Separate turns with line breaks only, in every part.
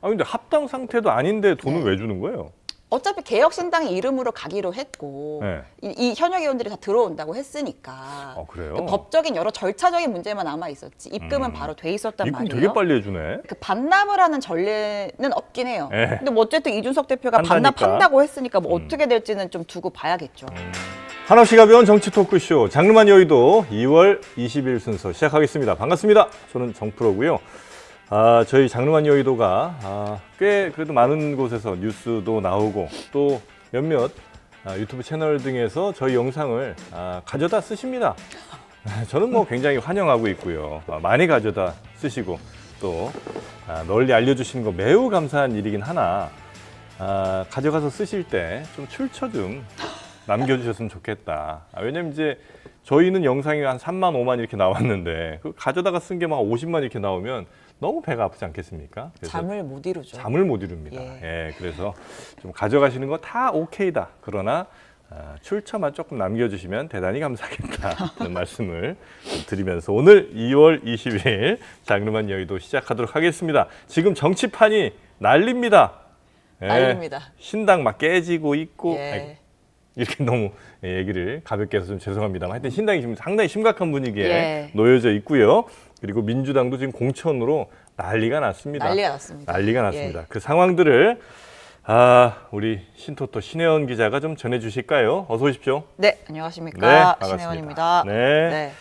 아 근데 합당 상태도 아닌데 돈을
네.
왜 주는 거예요?
어차피 개혁신당의 이름으로 가기로 했고
네.
이 현역 의원들이 다 들어온다고 했으니까
그래요?
그 법적인 여러 절차적인 문제만 남아 있었지 입금은 바로 돼 있었단
입금
말이에요.
되게 빨리 해주네.
그 반납을 하는 전례는 없긴 해요.
네.
근데 뭐 어쨌든 이준석 대표가
한다니까.
반납한다고 했으니까 뭐 어떻게 될지는 좀 두고 봐야겠죠.
한없이 가벼운 정치 토크쇼 장르만 여의도 2월 20일 순서 시작하겠습니다. 반갑습니다. 저는 정프로고요. 저희 장르만 여의도가 꽤 그래도 많은 곳에서 뉴스도 나오고 또 몇몇 유튜브 채널 등에서 저희 영상을 가져다 쓰십니다. 저는 뭐 굉장히 환영하고 있고요. 많이 가져다 쓰시고 또 널리 알려주시는 거 매우 감사한 일이긴 하나 가져가서 쓰실 때 좀 출처 좀 남겨주셨으면 좋겠다. 왜냐면 이제 저희는 영상이 한 3만, 5만 이렇게 나왔는데 그 가져다가 쓴 게 막 50만 이렇게 나오면 너무 배가 아프지 않겠습니까? 그래서
잠을 못 이루죠.
잠을 못 이룹니다. 예, 그래서 좀 가져가시는 거 다 오케이다. 그러나 출처만 조금 남겨주시면 대단히 감사하겠다. 그런 말씀을 드리면서 오늘 2월 20일 장르만 여의도 시작하도록 하겠습니다. 지금 정치판이 난립니다. 예,
난립니다.
신당 막 깨지고 있고
예.
아이고, 이렇게 너무 얘기를 가볍게 해서 좀 죄송합니다만 하여튼 신당이 지금 상당히 심각한 분위기에
예.
놓여져 있고요. 그리고 민주당도 지금 공천으로 난리가 났습니다.
난리가 났습니다.
난리가 났습니다.
예.
그 상황들을 우리 신토토 신혜원 기자가 좀 전해주실까요? 어서 오십시오.
네, 안녕하십니까.
반갑습니다.
신혜원입니다.
네.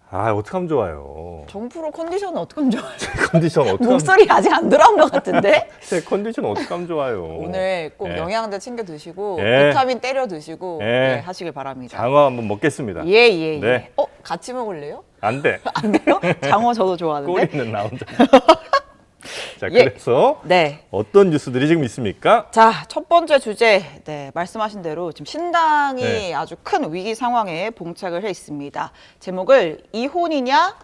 어떡하면 좋아요.
정프로 컨디션은 어떡하면 좋아요?
컨디션 어떡하면
목소리 아직 안 들어온 것 같은데?
제 컨디션 어떡하면 좋아요.
오늘 꼭
예.
영양제 챙겨 드시고
예.
비타민 때려 드시고
예.
네, 하시길 바랍니다.
장어 한번 먹겠습니다.
예.
네.
같이 먹을래요?
안 돼.
안 돼요? 장어 저도 좋아하는데.
꼬리는 나 혼자. 자,
예.
그래서
네.
어떤 뉴스들이 지금 있습니까?
자, 첫 번째 주제. 네, 말씀하신 대로 지금 신당이
네.
아주 큰 위기 상황에 봉착을 해 있습니다. 제목을 이혼이냐,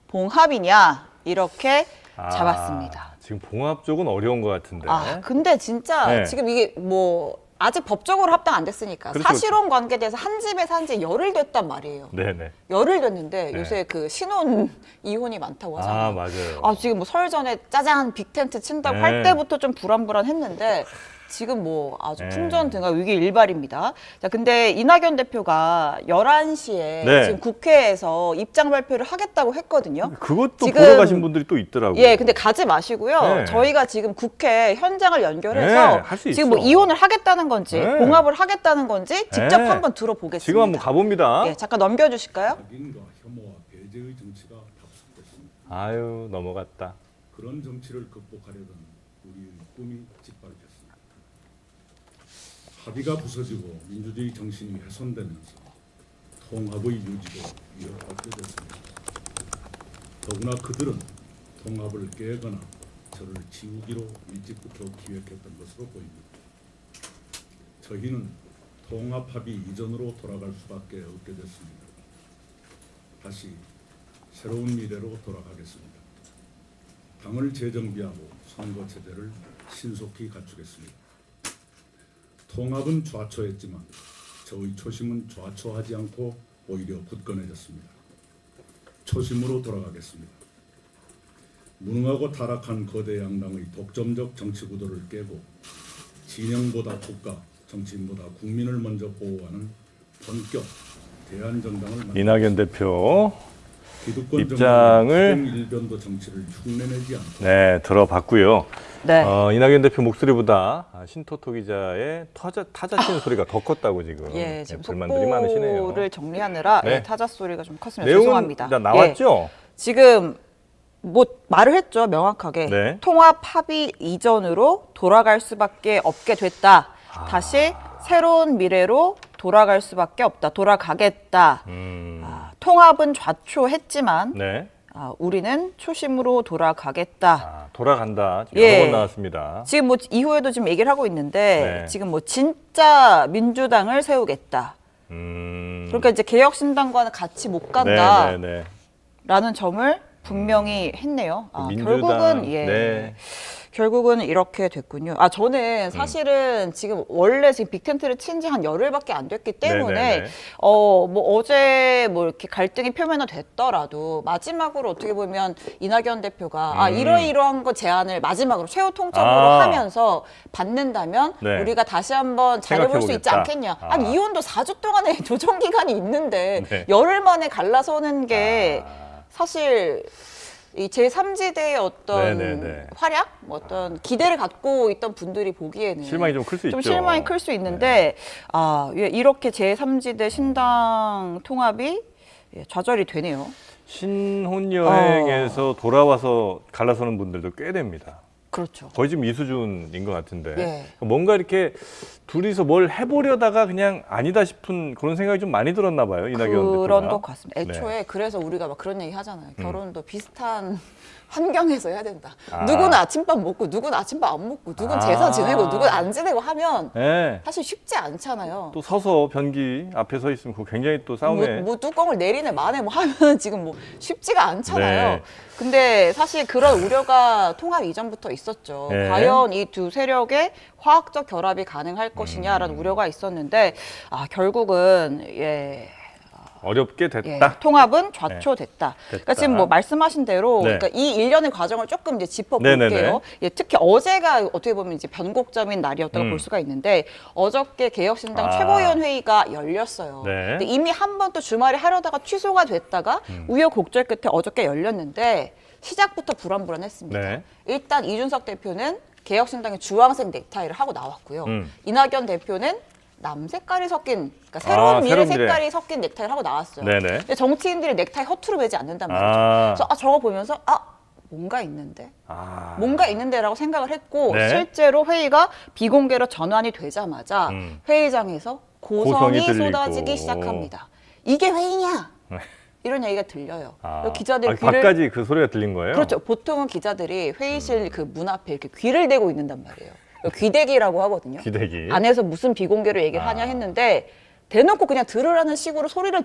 봉합이냐 이렇게 잡았습니다.
지금 봉합 쪽은 어려운 것 같은데.
근데 진짜
네.
지금 이게 뭐 아직 법적으로 합당 안 됐으니까
그렇죠.
사실혼 관계에 대해서 한 집에 산 지 열흘 됐단 말이에요.
네네.
열흘 됐는데
네.
요새 그 신혼 이혼이 많다고 하잖아요.
맞아요.
지금 뭐 설 전에 짜잔 빅텐트 친다고
네.
할 때부터 좀 불안불안했는데 지금 뭐 아주
네.
풍전등화 위기 일발입니다. 자, 근데 이낙연 대표가 11시에
네.
지금 국회에서 입장 발표를 하겠다고 했거든요.
그것도
지금-
보러 가신 분들이 또 있더라고요.
예, 근데 가지 마시고요.
네.
저희가 지금 국회 현장을
네,
연결해서
할수
지금 뭐
있어.
이혼을 하겠다는 건지
네.
봉합을 하겠다는 건지 직접
네.
한번 들어보겠습니다.
지금 한번 가봅니다.
예, 잠깐 넘겨주실까요?
악인과 혐오와 배제의 정치가 답습됐습니다.
아유, 넘어갔다.
그런 정치를 극복하려던 우리의 꿈이 짓밟혔습니다. 합의가 부서지고 민주주의 정신이 훼손되면서 통합의 유지도 위협받게 됐습니다. 더구나 그들은 통합을 깨거나 저를 지우기로 일찍부터 기획했던 것으로 보입니다. 저희는 통합 합의 이전으로 돌아갈 수밖에 없게 됐습니다. 다시 새로운 미래로 돌아가겠습니다. 당을 재정비하고 선거 체제를 신속히 갖추겠습니다. 통합은 좌초했지만 저의 초심은 좌초하지 않고 오히려 굳건해졌습니다. 초심으로 돌아가겠습니다. 무능하고 타락한 거대 양당의 독점적 정치 구도를 깨고 진영보다 국가, 정치인보다 국민을 먼저 보호하는 본격 대한정당을
이낙연 대표
기득권
입장을
일변도 정치를 흉내내지 않고
네, 들어봤고요.
네.
이낙연 대표 목소리보다 신토토 기자의 타자 치는 소리가 더 컸다고 지금,
예, 지금
불만들이 많으시네요.
속보를 정리하느라
네.
예, 타자 소리가 좀 컸습니다.
내용은
죄송합니다.
다 나왔죠?
예, 지금 뭐 말을 했죠, 명확하게.
네.
통합 합의 이전으로 돌아갈 수밖에 없게 됐다. 다시 새로운 미래로 돌아갈 수밖에 없다. 돌아가겠다. 통합은 좌초했지만
네.
우리는 초심으로 돌아가겠다.
돌아간다. 지금
예.
여러 번 나왔습니다.
지금 뭐 이후에도 지금 얘기를 하고 있는데
네.
지금 뭐 진짜 민주당을 세우겠다. 그러니까 이제 개혁신당과는 같이 못 간다라는
네.
점을 분명히 했네요.
민주당,
결국은
네.
결국은 이렇게 됐군요. 저는 사실은 지금 원래 지금 빅텐트를 친 지 한 열흘밖에 안 됐기 때문에
네네네.
뭐 어제 뭐 이렇게 갈등이 표면화 됐더라도 마지막으로 어떻게 보면 이낙연 대표가 이러이러한 거 제안을 마지막으로 최후 통첩으로 하면서 받는다면
네.
우리가 다시 한번 잘해볼 수 있지
생각해보겠다.
않겠냐. 아니 이혼도 4주 동안의 조정 기간이 있는데
네.
열흘 만에 갈라서는 게 사실 이 제3지대의 어떤
네네네.
활약, 뭐 어떤 기대를 갖고 있던 분들이 보기에는
실망이 좀 클 수 있죠.
실망이 클 수 있는데 이렇게 제3지대 신당 통합이 좌절이 되네요.
신혼 여행에서 돌아와서 갈라서는 분들도 꽤 됩니다.
그렇죠.
거의 지금 이 수준인 것 같은데
예.
뭔가 이렇게 둘이서 뭘 해보려다가 그냥 아니다 싶은 그런 생각이 좀 많이 들었나 봐요. 이낙연 대표가.
그런 것 같습니다.
네.
애초에 그래서 우리가 막 그런 얘기 하잖아요. 결혼도 비슷한 환경에서 해야 된다.
아.
누구는 아침밥 먹고 누구는 아침밥 안 먹고 누구는 제사 지내고 누구는 안 지내고 하면
네.
사실 쉽지 않잖아요.
또 서서 변기 앞에 서 있으면 그거 굉장히 또 싸움에
뭐 뚜껑을 내리네 마네 뭐 하면 지금 뭐 쉽지가 않잖아요.
네.
근데 사실 그런 우려가 통합 이전부터 있었죠.
네.
과연 이 두 세력의 화학적 결합이 가능할 것이냐라는 우려가 있었는데 결국은
어렵게 됐다.
통합은 좌초됐다. 그러니까 지금 뭐 말씀하신 대로
네.
그러니까 이 일련의 과정을 조금 이제 짚어볼게요.
네네네.
특히 어제가 어떻게 보면 이제 변곡점인 날이었다고 볼 수가 있는데 어저께 개혁신당 최고위원 회의가 열렸어요.
네.
근데 이미 한 번 또 주말에 하려다가 취소가 됐다가 우여곡절 끝에 어저께 열렸는데 시작부터 불안불안했습니다.
네.
일단 이준석 대표는 개혁신당의 주황색 넥타이를 하고 나왔고요.
음.
이낙연 대표는 남 색깔이 섞인, 그러니까 새로운 미래
새로운 미래.
색깔이 섞인 넥타이를 하고 나왔어요.
네네.
근데 정치인들이 넥타이 허투루 매지 않는단 말이죠. 그래서 저거 보면서 뭔가 있는데? 뭔가 있는데라고 생각을 했고
네.
실제로 회의가 비공개로 전환이 되자마자 회의장에서 고성이
들리고.
쏟아지기 시작합니다. 이게 회의냐? 이런 얘기가 들려요. 기자들이
밖까지 그 소리가 들린 거예요?
그렇죠. 보통은 기자들이 회의실 그 문 앞에 이렇게 귀를 대고 있는단 말이에요. 귀대기라고 하거든요.
귀대기.
안에서 무슨 비공개로 얘기를 하냐 했는데 대놓고 그냥 들으라는 식으로 소리를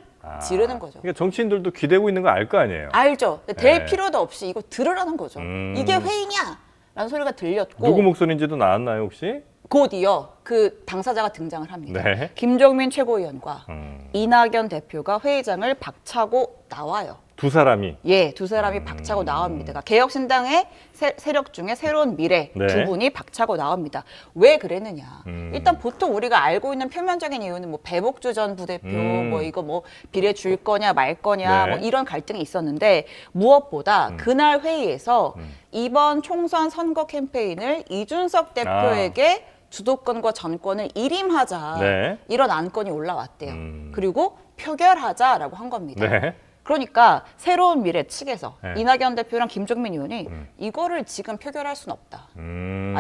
지르는 거죠.
그러니까 정치인들도 기대고 있는 거 알 거 아니에요.
알죠. 될
네.
필요도 없이 이거 들으라는 거죠. 이게 회의냐? 라는 소리가 들렸고
누구 목소리인지도 나왔나요 혹시?
곧 이어 그 당사자가 등장을 합니다.
네.
김종민 최고위원과 이낙연 대표가 회의장을 박차고 나와요.
두 사람이.
두 사람이 박차고 나옵니다. 그러니까 개혁신당의 세력 중에 새로운 미래
네.
두 분이 박차고 나옵니다. 왜 그랬느냐? 일단 보통 우리가 알고 있는 표면적인 이유는 뭐 배복주 전 부대표 뭐 이거 뭐 비례 줄 거냐 말 거냐
네.
뭐 이런 갈등이 있었는데 무엇보다 그날 회의에서 이번 총선 선거 캠페인을 이준석 대표에게 주도권과 전권을 일임하자
네.
이런 안건이 올라왔대요. 그리고 표결하자라고 한 겁니다.
네.
그러니까 새로운 미래 측에서
네.
이낙연 대표랑 김종민 의원이 이거를 지금 표결할 수는 없다.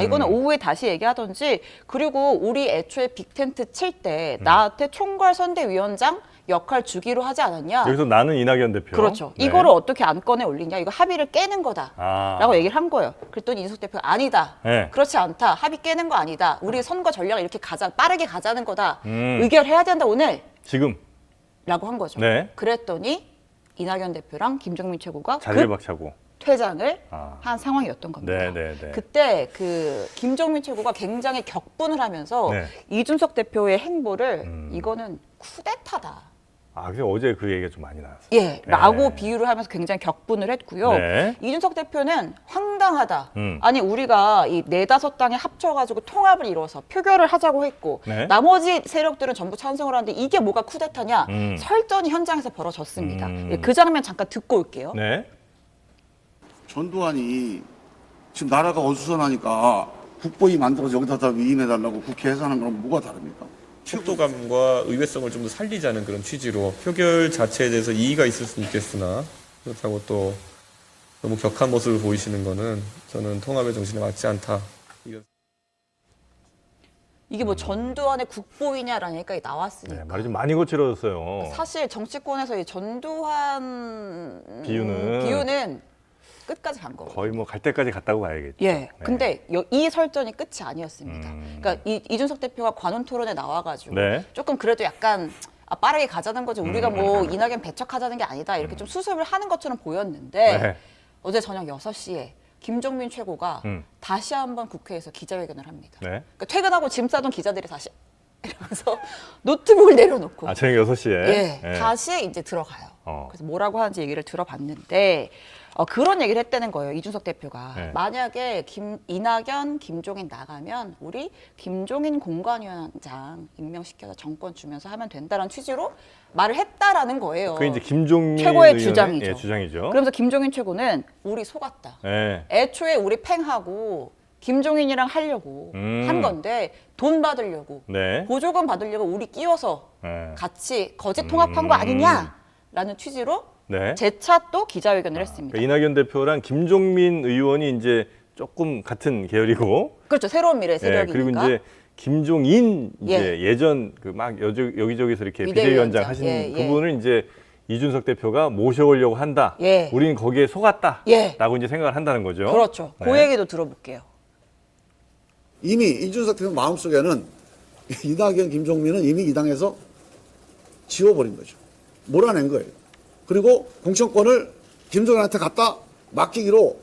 이거는 오후에 다시 얘기하던지 그리고 우리 애초에 빅텐트 칠 때 나한테 총괄선대위원장 역할 주기로 하지 않았냐.
여기서 나는 이낙연 대표.
그렇죠.
네.
이거를 어떻게 안건에 올리냐. 이거 합의를 깨는 거다. 라고 얘기를 한 거예요. 그랬더니 이준석 대표가 아니다.
네.
그렇지 않다. 합의 깨는 거 아니다. 우리 선거 전략을 이렇게 빠르게 가자는 거다. 의결해야 된다 오늘.
지금
라고 한 거죠.
네.
그랬더니 이낙연 대표랑 김종민 최고가
자리를 박차고.
퇴장을 한 상황이었던 겁니다.
네.
그때 그 김종민 최고가 굉장히 격분을 하면서
네.
이준석 대표의 행보를 이거는 쿠데타다.
그래서 어제 그 얘기가 좀 많이 나왔어요.
라고 비유를 하면서 굉장히 격분을 했고요.
네.
이준석 대표는 황당하다.
음.
아니 우리가 이 4-5당이 합쳐가지고 통합을 이뤄서 표결을 하자고 했고
네.
나머지 세력들은 전부 찬성을 하는데 이게 뭐가 쿠데타냐. 설전이 현장에서 벌어졌습니다. 그 장면 잠깐 듣고 올게요.
네.
전두환이 지금 나라가 어수선하니까 국보위 만들어서 여기다 위임해달라고 국회에서 하는 거랑 뭐가 다릅니까?
속도감과 의외성을 좀 더 살리자는 그런 취지로 표결 자체에 대해서 이의가 있을 수는 있겠으나 그렇다고 또 너무 격한 모습을 보이시는 거는 저는 통합의 정신에 맞지 않다.
이게 뭐 전두환의 국보위냐라는 얘기가 나왔으니까.
네, 말이 좀 많이 거칠어졌어요.
사실 정치권에서 이 전두환
비유는
끝까지 간 거고.
거의 뭐 갈 때까지 갔다고 봐야겠죠.
예. 근데 이 설전이 끝이 아니었습니다. 그러니까 이준석 대표가 관훈 토론에 나와가지고
네.
조금 그래도 약간 빠르게 가자는 거지. 우리가 뭐 이낙연 배척하자는 게 아니다. 이렇게 좀 수습을 하는 것처럼 보였는데
네.
어제 저녁 6시에 김종민 최고가 다시 한번 국회에서 기자회견을 합니다.
네.
그러니까 퇴근하고 짐 싸던 기자들이 다시 이러면서 노트북을 내려놓고
아, 저녁 6시에.
예, 다시 이제 들어가요. 그래서 뭐라고 하는지 얘기를 들어봤는데 그런 얘기를 했다는 거예요. 이준석 대표가.
네.
만약에 이낙연, 김종인 나가면 우리 김종인 공관위원장 임명시켜서 정권 주면서 하면 된다는 취지로 말을 했다라는 거예요.
그게 이제 김종민
최고의
의원의,
주장이죠.
예, 주장이죠.
그러면서 김종인 최고는 우리 속았다.
예.
애초에 우리 팽하고 김종인이랑 하려고 한 건데 돈 받으려고
네.
보조금 받으려고 우리 끼워서
예.
같이 거짓 통합한 거 아니냐라는 취지로
네.
재차 또 기자회견을 했습니다.
그러니까 이낙연 대표랑 김종민 의원이 이제 조금 같은 계열이고,
그렇죠. 새로운 미래
예,
세력이니까.
그리고 이제 김종인 이제
예.
예전 그 막 여기저기서 이렇게
비대위원장.
비대위원장 하신
예, 예.
그분을 이제 이준석 대표가 모셔오려고 한다.
예.
우리는 거기에 속았다.
예.
라고 이제 생각을 한다는 거죠.
그렇죠. 그
네.
얘기도 들어볼게요.
이미 이준석 대표 마음속에는 이낙연, 김종민은 이미 이 당에서 지워버린 거죠. 몰아낸 거예요. 그리고 공천권을 김종인한테 갖다 맡기기로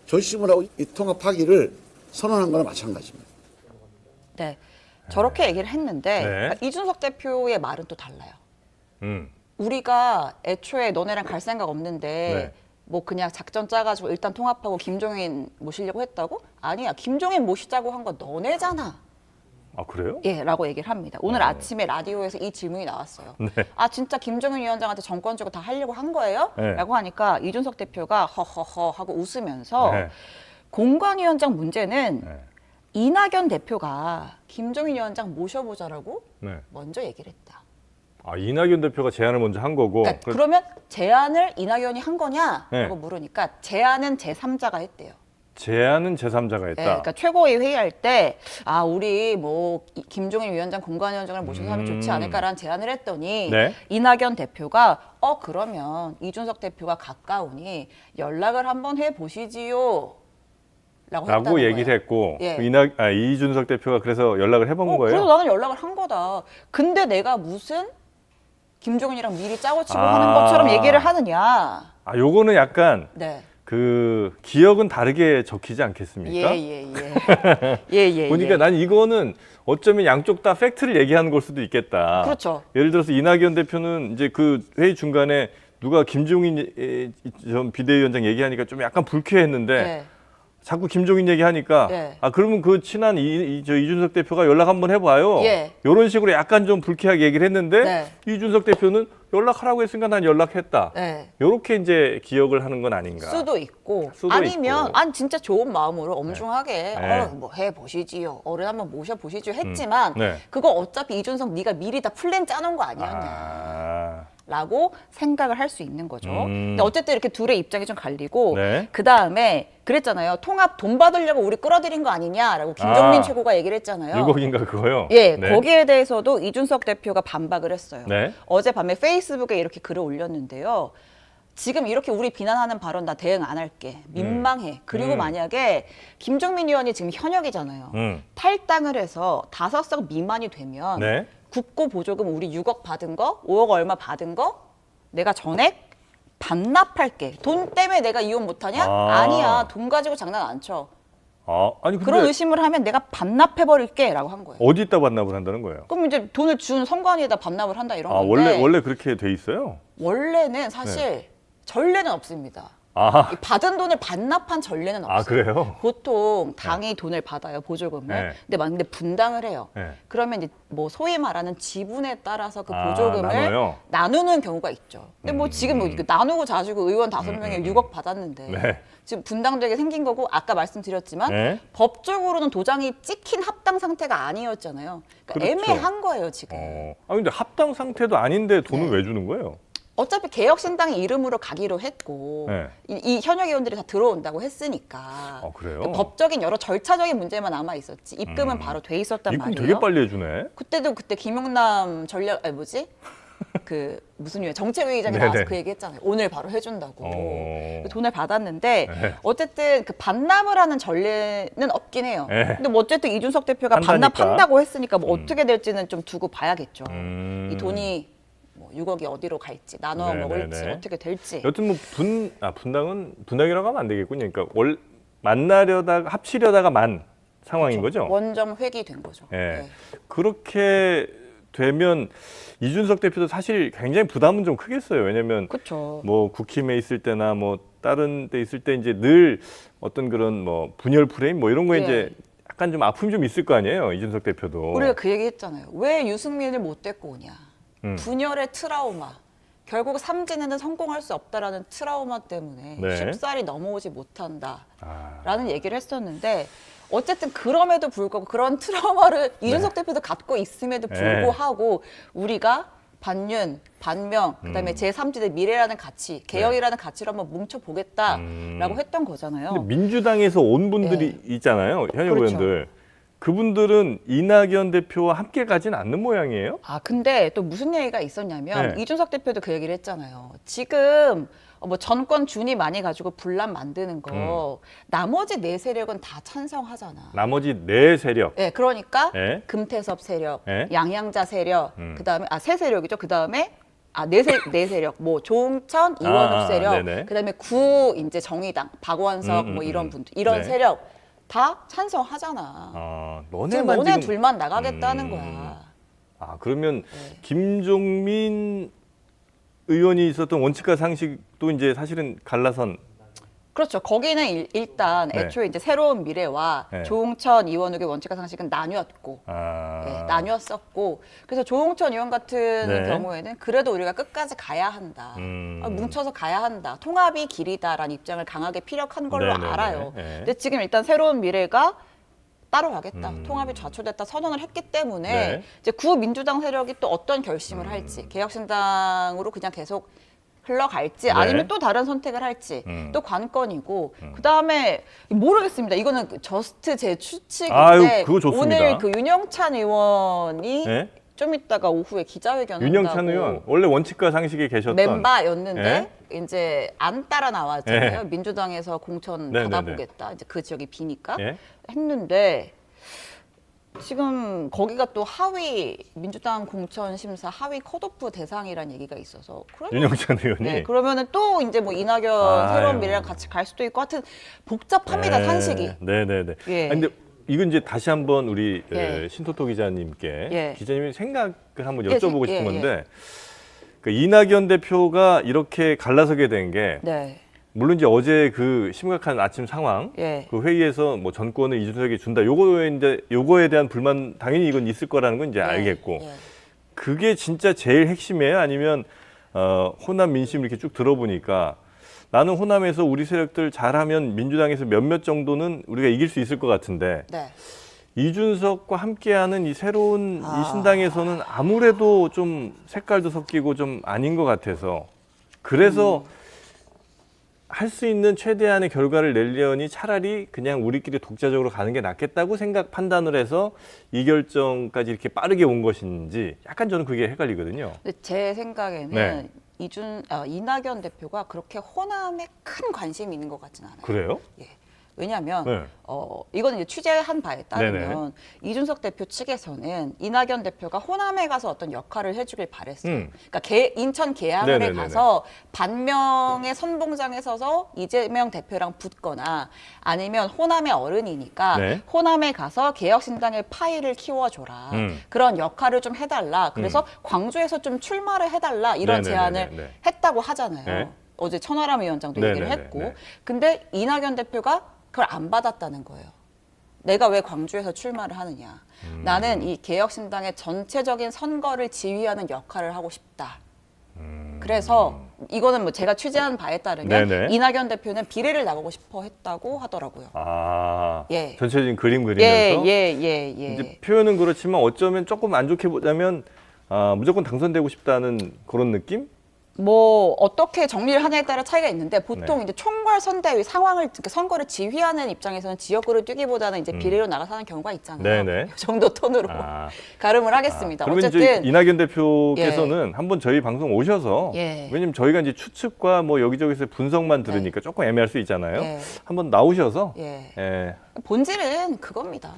결심을 하고 이 통합 파기를 선언한 거나 마찬가지입니다.
네. 저렇게 얘기를 했는데
네.
그러니까 이준석 대표의 말은 또 달라요.
음.
우리가 애초에 너네랑 갈 생각 없는데
네.
뭐 그냥 작전 짜가지고 일단 통합하고 김종인 모시려고 했다고? 아니야. 김종인 모시자고 한 건 너네잖아.
아, 그래요?
예, 라고 얘기를 합니다. 오늘 아침에 라디오에서 이 질문이 나왔어요.
네.
아, 진짜 김종인 위원장한테 정권 주고 다 하려고 한 거예요?
네.
라고 하니까 이준석 대표가 허허허 하고 웃으면서
네.
공관위원장 문제는
네.
이낙연 대표가 김종인 위원장 모셔보자라고
네.
먼저 얘기를 했다.
아, 이낙연 대표가 제안을 먼저 한 거고.
그러니까 그러면 제안을 이낙연이 한 거냐라고
네.
물으니까 제안은 제3자가 했대요.
제안은 제3자가 했다.
네, 그러니까 최고위 회의할 때 우리 뭐 김종인 위원장 공관위원장을 모셔서 하면 좋지 않을까라는 제안을 했더니
네.
이낙연 대표가 그러면 이준석 대표가 가까우니 연락을 한번 해보시지요.
라고 얘기를 했고
예.
이준석 대표가 그래서 연락을 해본 거예요.
그래서 나는 연락을 한 거다. 근데 내가 무슨 김종인이랑 미리 짜고 치고
아.
하는 것처럼 얘기를 하느냐.
아, 요거는 약간
네.
그 기억은 다르게 적히지 않겠습니까?
예.
보니까 난 이거는 어쩌면 양쪽 다 팩트를 얘기하는 걸 수도 있겠다.
그렇죠.
예를 들어서 이낙연 대표는 이제 그 회의 중간에 누가 김종인 전 비대위원장 얘기하니까 좀 약간 불쾌했는데
네.
자꾸 김종인 얘기하니까
네.
그러면 그 친한 이준석 대표가 연락 한번 해봐요.
예.
이런 식으로 약간 좀 불쾌하게 얘기를 했는데
네.
이준석 대표는 연락하라고 했으니까 난 연락했다.
네.
이렇게 이제 기억을 하는 건 아닌가.
수도 있고
수도
아니면
있고.
진짜 좋은 마음으로 엄중하게
네.
뭐 해보시지요. 어른 한번 모셔보시지요 했지만
네.
그거 어차피 이준석 네가 미리 다 플랜 짜놓은 거 아니었냐.
아,
라고 생각을 할 수 있는 거죠. 근데 어쨌든 이렇게 둘의 입장이 좀 갈리고
네.
그다음에 그랬잖아요. 통합 돈 받으려고 우리 끌어들인 거 아니냐라고 김종민
아.
최고가 얘기를 했잖아요.
6억인가 그거요?
예,
네.
거기에 대해서도 이준석 대표가 반박을 했어요.
네.
어젯밤에 페이스북에 이렇게 글을 올렸는데요. 지금 이렇게 우리 비난하는 발언 나 대응 안 할게. 민망해. 그리고 만약에 김종민 의원이 지금 현역이잖아요. 탈당을 해서 5석 미만이 되면
네.
국고 보조금 우리 6억 받은 거, 5억 얼마 받은 거 내가 전액 반납할게. 돈 때문에 내가 이혼 못하냐?
아.
아니야. 돈 가지고 장난 안 쳐.
아니 근데
그런 의심을 하면 내가 반납해버릴게 라고 한 거예요.
어디다 반납을 한다는 거예요?
그럼 이제 돈을 준 선관위에다 반납을 한다 이런 건데
원래 그렇게 돼 있어요?
원래는 사실 전례는 없습니다.
아,
이 받은 돈을 반납한 전례는 없어요.
그래요?
보통 당이 돈을 받아요, 보조금을.
네.
근데 분당을 해요.
네.
그러면 이제 뭐 소위 말하는 지분에 따라서 그
아,
보조금을
나눠요?
나누는 경우가 있죠. 근데 뭐 지금 뭐 이거 나누고 자주고 의원 5명에 6억 받았는데
네.
지금 분당되게 생긴 거고 아까 말씀드렸지만
네.
법적으로는 도장이 찍힌 합당 상태가 아니었잖아요. 그러니까
그렇죠.
애매한 거예요, 지금.
근데 합당 상태도 아닌데 돈을
네.
왜 주는 거예요?
어차피 개혁신당의 이름으로 가기로 했고
네.
이 현역 의원들이 다 들어온다고 했으니까
그래요?
그 법적인 여러 절차적인 문제만 남아 있었지 입금은 바로 돼 있었단
입금
말이에요.
되게 빨리 해주네.
그때 김용남 전략 그 무슨 위원 정책위의장이 나와서
네네.
그 얘기했잖아요. 오늘 바로 해준다고 그 돈을 받았는데
네.
어쨌든 그 반납을 하는 전례는 없긴 해요.
네.
근데 뭐 어쨌든 이준석 대표가
한다니까.
반납한다고 했으니까 뭐 어떻게 될지는 좀 두고 봐야겠죠.
음.
이 돈이 뭐 6억이 어디로 갈지 나눠
네네네.
먹을지 어떻게 될지.
여튼 뭐 분당이라고 하면 안 되겠군요. 그러니까 만나려다가 합치려다가 만 상황인 거죠?
원점 회귀된 거죠.
예.
네.
그렇게 되면 이준석 대표도 사실 굉장히 부담은 좀 크겠어요. 왜냐면
그렇죠.
뭐 국힘에 있을 때나 뭐 다른 데 있을 때 이제 늘 어떤 그런 뭐 분열 프레임 뭐 이런 거에
예.
이제 약간 좀 아픔이 좀 있을 거 아니에요. 이준석 대표도.
우리가 그 얘기 했잖아요. 왜 유승민을 못 데리고 오냐.
음.
분열의 트라우마. 결국 삼진에는 성공할 수 없다라는 트라우마 때문에
네.
쉽사리 넘어오지 못한다라는
아,
얘기를 했었는데 어쨌든 그럼에도 불구하고 그런 트라우마를 이준석 대표도 갖고 있음에도
네.
불구하고 우리가 반윤, 반명, 그다음에 제3지대 미래라는 가치, 개혁이라는 가치를 한번 뭉쳐보겠다라고 했던 거잖아요.
근데 민주당에서 온 분들이 있잖아요. 현역
그렇죠.
의원들. 그분들은 이낙연 대표와 함께 가진 않는 모양이에요?
아, 근데 또 무슨 얘기가 있었냐면
네.
이준석 대표도 그 얘기를 했잖아요. 지금 뭐 전권 준이 많이 가지고 분란 만드는 거 나머지 네 세력은 다 찬성하잖아.
나머지 네 세력.
네, 그러니까
네.
금태섭 세력,
네.
양양자 세력, 그다음에 세 세력이죠. 그다음에 네 세력, 뭐 조응천, 이원욱 세력,
네네.
그다음에 구 이제 정의당, 박원석 뭐 이런 분들, 이런
네.
세력 다 찬성하잖아.
아,
지금
너네만
너네
지금
둘만 나가겠다는 거야.
아, 그러면
네.
김종민 의원이 있었던 원칙과 상식도 이제 사실은 갈라선.
그렇죠. 거기는 일단
네.
애초에 이제 새로운 미래와
네.
조응천, 이원욱의 원칙과 상식은 나뉘었고,
아,
네, 나뉘었었고, 그래서 조응천 의원 같은
네.
경우에는 그래도 우리가 끝까지 가야 한다. 뭉쳐서 가야 한다. 통합이 길이다라는 입장을 강하게 피력한 걸로
네네네.
알아요.
네.
근데 지금 일단 새로운 미래가 따로 가겠다. 통합이 좌초됐다 선언을 했기 때문에
네.
이제 구민주당 세력이 또 어떤 결심을 할지, 개혁신당으로 그냥 계속 흘러갈지
네.
아니면 또 다른 선택을 할지 또 관건이고 그다음에 모르겠습니다. 이거는 저스트 제 추측인데
아유, 그거 좋습니다.
오늘 그 윤영찬 의원이
네?
좀 이따가 오후에 기자회견
윤영찬
한다고
의원 원래 원칙과 상식에 계셨던
멤버였는데 이제 안 따라 나왔잖아요.
네.
민주당에서 공천
네네네.
받아보겠다. 이제 그 지역이 비니까
예?
했는데 지금 거기가 또 하위 민주당 공천 심사 하위 컷오프 대상이라는 얘기가 있어서 그러면
윤영찬 의원이
네, 그러면은 또 이제 뭐 이낙연
아유.
새로운 미래랑 같이 갈 수도 있고 하여튼 복잡합니다 산식이.
네네네.
예.
아니, 근데 이건 이제 다시 한번 우리
예.
신토토 기자님께
예.
기자님의 생각을 한번
예,
여쭤보고
예,
싶은
예.
건데 그 이낙연 대표가 이렇게 갈라서게 된 게
네.
물론 이제 어제 그 심각한 아침 상황
예.
그 회의에서 뭐 전권을 이준석에게 준다 요거에 대한 불만 당연히 이건 있을 거라는 건 이제 알겠고
예.
그게 진짜 제일 핵심이에요? 아니면 호남 민심 이렇게 쭉 들어보니까 나는 호남에서 우리 세력들 잘하면 민주당에서 몇몇 정도는 우리가 이길 수 있을 것 같은데
네.
이준석과 함께하는 이 새로운 이 신당에서는 아무래도 좀 색깔도 섞이고 좀 아닌 것 같아서 그래서 할 수 있는 최대한의 결과를 내려니 차라리 그냥 우리끼리 독자적으로 가는 게 낫겠다고 판단을 해서 이 결정까지 이렇게 빠르게 온 것인지 약간 저는 그게 헷갈리거든요.
근데 제 생각에는
네.
이낙연 대표가 그렇게 호남에 큰 관심이 있는 것 같지는 않아요.
그래요?
예. 왜냐하면
네.
이거는 이제 취재한 바에 따르면
네네.
이준석 대표 측에서는 이낙연 대표가 호남에 가서 어떤 역할을 해주길 바랬어요. 그러니까 인천 계양을에
네네네네.
가서 반명의 선봉장에 서서 이재명 대표랑 붙거나 아니면 호남의 어른이니까
네.
호남에 가서 개혁신당의 파일을 키워줘라. 그런 역할을 좀 해달라. 그래서 광주에서 좀 출마를 해달라. 이런
네네네네.
제안을 했다고 하잖아요.
네.
어제 천하람 위원장도 얘기를
네네네.
했고.
네.
근데 이낙연 대표가 그걸 안 받았다는 거예요. 내가 왜 광주에서 출마를 하느냐. 나는 이 개혁신당의 전체적인 선거를 지휘하는 역할을 하고 싶다. 그래서 이거는 뭐 제가 취재한 바에 따르면
네네.
이낙연 대표는 비례를 나가고 싶어 했다고 하더라고요.
아,
예.
전체적인 그림 그리면서
예.
이제 표현은 그렇지만 어쩌면 조금 안 좋게 보자면 무조건 당선되고 싶다는 그런 느낌?
뭐 어떻게 정리를 하냐에 따라 차이가 있는데 보통
네.
이제 총괄 선대위 상황을 선거를 지휘하는 입장에서는 지역구를 뛰기보다는 이제 비례로 나가서 하는 경우가 있잖아요.
네네.
이 정도 톤으로
아.
가름을 하겠습니다.
그러면 이제
어쨌든
이낙연 대표께서는 한번 저희 방송 오셔서
예.
왜냐면 저희가 이제 추측과 뭐 여기저기서 분석만 들으니까 조금 애매할 수 있잖아요.
예.
한번 나오셔서
예.
예.
본질은 그겁니다.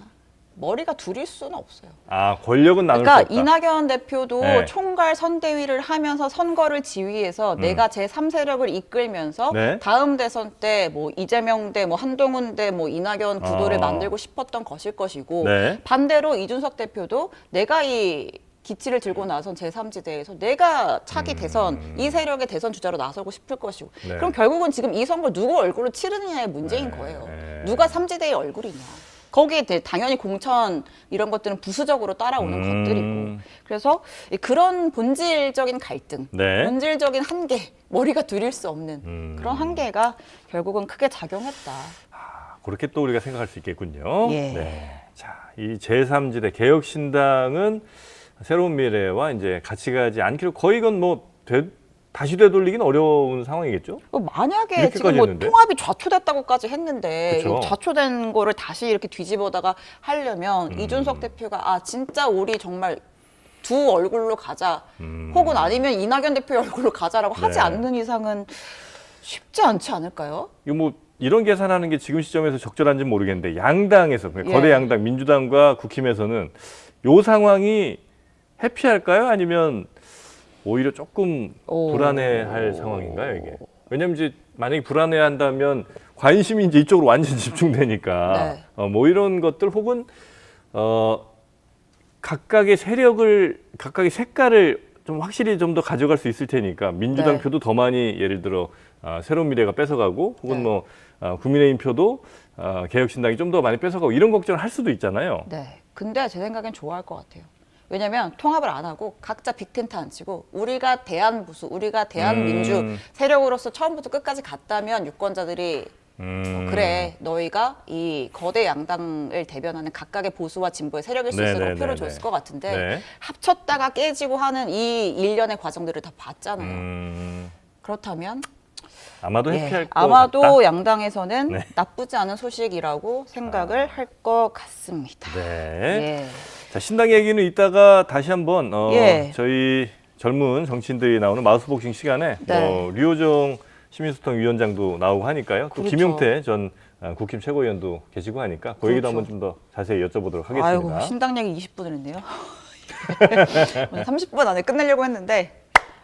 머리가 둘일 수는 없어요.
아, 권력은 나눌 수
그러니까
없다.
이낙연 대표도
네.
총괄 선대위를 하면서 선거를 지휘해서 내가 제3세력을 이끌면서
네.
다음 대선 때 뭐 이재명 대 뭐 한동훈 대 뭐 이낙연 구도를
아.
만들고 싶었던 것일 것이고
네.
반대로 이준석 대표도 내가 이 기치를 들고 나선 제3지대에서 내가 차기 대선 이 세력의 대선 주자로 나서고 싶을 것이고
네.
그럼 결국은 지금 이 선거 누구 얼굴로 치르느냐의 문제인
네.
거예요.
네.
누가 3지대의 얼굴이냐. 거기에 당연히 공천 이런 것들은 부수적으로 따라오는 것들이고 그래서 그런 본질적인 갈등,
네.
본질적인 한계, 머리가 둘일 수 없는 그런 한계가 결국은 크게 작용했다.
그렇게 또 우리가 생각할 수 있겠군요.
예.
네. 자, 이 제3지대 개혁신당은 새로운 미래와 이제 같이 가지 않기로 거의 이건 뭐 다시 되돌리기는 어려운 상황이겠죠?
만약에
이렇게까지
지금 뭐
했는데?
통합이 좌초됐다고까지 했는데
그쵸.
이 좌초된 거를 다시 이렇게 뒤집어다가 하려면 이준석 대표가 아 진짜 우리 정말 두 얼굴로 가자 혹은 아니면 이낙연 대표의 얼굴로 가자라고 하지
네.
않는 이상은 쉽지 않지 않을까요?
이거 뭐 이런 계산하는 게 지금 시점에서 적절한지는 모르겠는데 양당에서
예.
거대 양당 민주당과 국힘에서는 요 상황이 해피할까요? 아니면 오히려 조금
오.
불안해할 상황인가요, 이게? 왜냐면 이제 만약에 불안해한다면 관심이 이제 이쪽으로 완전 집중되니까
네.
뭐 이런 것들 혹은 각각의 세력을 각각의 색깔을 좀 확실히 좀 더 가져갈 수 있을 테니까 민주당
네.
표도 더 많이 예를 들어 새로운 미래가 뺏어가고 혹은
네.
뭐 국민의힘 표도 개혁신당이 좀 더 많이 뺏어가고 이런 걱정을 할 수도 있잖아요.
네. 근데 제 생각엔 좋아할 것 같아요. 왜냐면 통합을 안 하고 각자 빅텐트 안 치고 우리가 대한보수, 우리가 대한민주 세력으로서 처음부터 끝까지 갔다면 유권자들이 그래 너희가 이 거대 양당을 대변하는 각각의 보수와 진보의 세력일 수 있도록 표를 줬을 것 같은데
네.
합쳤다가 깨지고 하는 이 일련의 과정들을 다 봤잖아요. 그렇다면
아마도
예,
해피할 것
아마도
같다.
양당에서는
네.
나쁘지 않은 소식이라고 생각을 할 것 같습니다.
네.
예.
자, 신당 얘기는 이따가 다시 한번
예.
저희 젊은 정치인들이 나오는 마우스복싱 시간에
네.
류호정 시민소통 위원장도 나오고 하니까요. 또
그렇죠.
김용태 전 국힘 최고위원도 계시고 하니까 그 얘기도
그렇죠.
한번 좀 더 자세히 여쭤보도록 하겠습니다.
아이고 신당 얘기 20분을 했네요. 오늘 30분 안에 끝내려고 했는데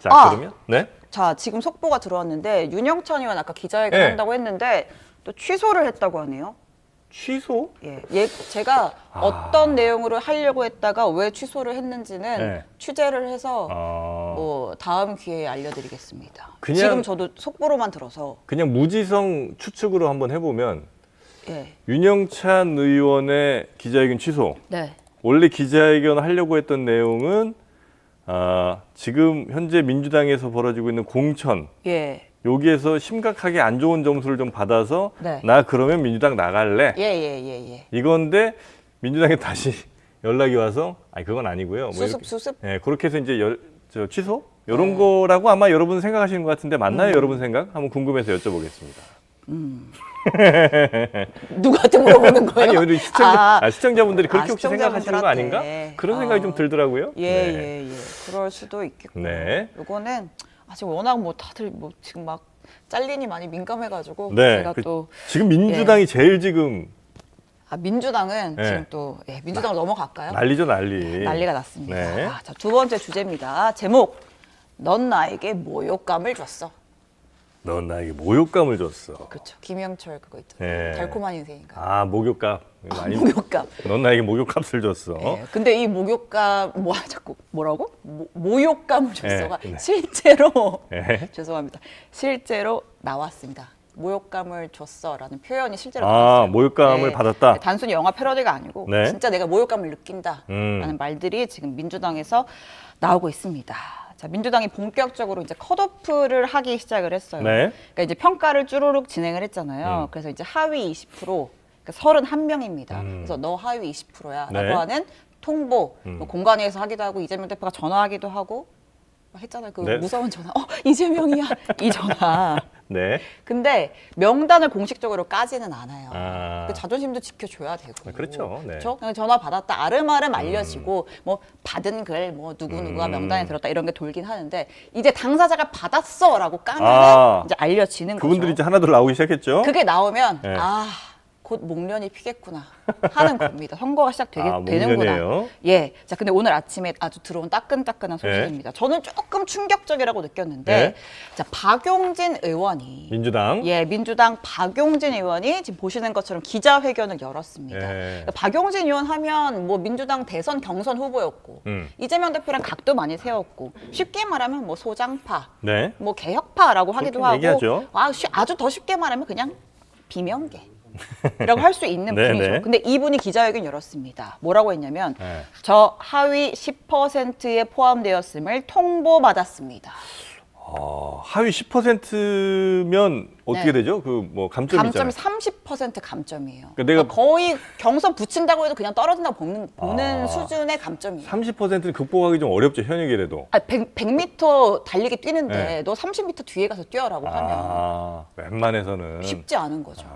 자, 그러면 네.
자 지금 속보가 들어왔는데 윤영찬 의원 아까 기자회견
네.
한다고 했는데 또 취소를 했다고 하네요.
취소?
제가 어떤 내용으로 하려고 했다가 왜 취소를 했는지는
네.
취재를 해서
어,
뭐 다음 기회에 알려드리겠습니다.
그냥-
지금 저도 속보로만 들어서
그냥 무지성 추측으로 한번 해보면
예.
윤영찬 의원의 기자회견 취소.
네.
원래 기자회견 하려고 했던 내용은 지금 현재 민주당에서 벌어지고 있는 공천
예.
여기에서 심각하게 안 좋은 점수를 좀 받아서
네.
나 그러면 민주당 나갈래
예.
이건데 민주당에 다시 연락이 와서 아니 그건 아니고요. 뭐
수습 수습.
예, 그렇게 해서 이제 취소 이런 거라고 아마 여러분 생각하시는 것 같은데 맞나요? 여러분 생각? 한번 궁금해서 여쭤보겠습니다.
누구한테 물어보는 거예요?
아니 여기 시청자분들이 그렇게 혹시 생각하시는 거 아닌가?
시청자분들한테.
그런 생각이 좀 들더라고요. 네.
예. 그럴 수도 있겠고.
네.
이거는 지금 워낙 뭐 다들 뭐 지금 막 잘리니 많이 민감해가지고
네.
제가 또
지금 민주당이 제일 지금
민주당은
네.
지금 또 민주당 넘어갈까요?
난리죠 난리.
난리가 났습니다.
네.
자, 두 번째 주제입니다. 제목 넌 나에게 모욕감을 줬어.
넌 나에게 모욕감을 줬어.
그렇죠. 김영철 그거 있잖아요.
네.
달콤한 인생인가.
아 목욕감. 많이
모욕감.
넌 나에게 목욕값을 줬어.
예. 근데 이 목욕감 자꾸 뭐라고? 모욕감을 줬어가
네.
실제로
네.
죄송합니다. 실제로 나왔습니다. 모욕감을 줬어라는 표현이 실제로 나왔어요.
모욕감을 받았다.
네, 단순히 영화 패러디가 아니고
네.
진짜 내가 모욕감을 느낀다라는 말들이 지금 민주당에서 나오고 있습니다. 자, 민주당이 본격적으로 이제 컷오프를 하기 시작을 했어요.
네.
그러니까 이제 평가를 쭈루룩 진행을 했잖아요. 그래서 이제 하위 20%, 그러니까 31명입니다. 그래서 너 하위 20%야라고
네.
하는 통보, 뭐 공관위에서 하기도 하고 이재명 대표가 전화하기도 하고 했잖아요. 그
네.
무서운 전화. 이재명이야. 이 전화.
네.
근데 명단을 공식적으로 까지는 않아요. 그 자존심도 지켜줘야 되고.
그렇죠. 네.
그렇죠? 그냥 전화 받았다 아름아름 알려지고 뭐 받은 글 뭐 누구누구가 명단에 들었다 이런 게 돌긴 하는데 이제 당사자가 받았어라고 까면 이제 알려지는
그분들이
거죠.
이제 하나둘 나오기 시작했죠.
그게 나오면
네.
곧 목련이 피겠구나 하는 겁니다. 선거가 시작되는구나.
목련이에요?
예. 자, 근데 오늘 아침에 아주 들어온 따끈따끈한 소식입니다. 저는 조금 충격적이라고 느꼈는데,
네.
자, 박용진 의원이
민주당.
예, 민주당 박용진 의원이 지금 보시는 것처럼 기자회견을 열었습니다.
예.
박용진 의원 하면 뭐 민주당 대선 경선 후보였고, 이재명 대표랑 각도 많이 세웠고, 쉽게 말하면 뭐 소장파,
네.
뭐 개혁파라고 하기도
그렇게
하고,
얘기하죠.
아주 더 쉽게 말하면 그냥 비명계. 라고 할 수 있는
네,
분이죠.
네.
근데 이분이 기자회견 열었습니다. 뭐라고 했냐면
네.
저 하위 10%에 포함되었음을 통보받았습니다.
하위 10%면 어떻게
네.
되죠? 그 뭐 감점이
감점이
있잖아요.
30% 감점이에요.
그러니까 내가-
거의 경선 붙인다고 해도 그냥 떨어진다고 보는
아.
수준의 감점이에요.
30%는 극복하기 좀 어렵죠, 현역이라도.
100m 달리기 뛰는데
네.
너 30m 뒤에 가서 뛰어라고 하면
웬만해서는
쉽지 않은 거죠.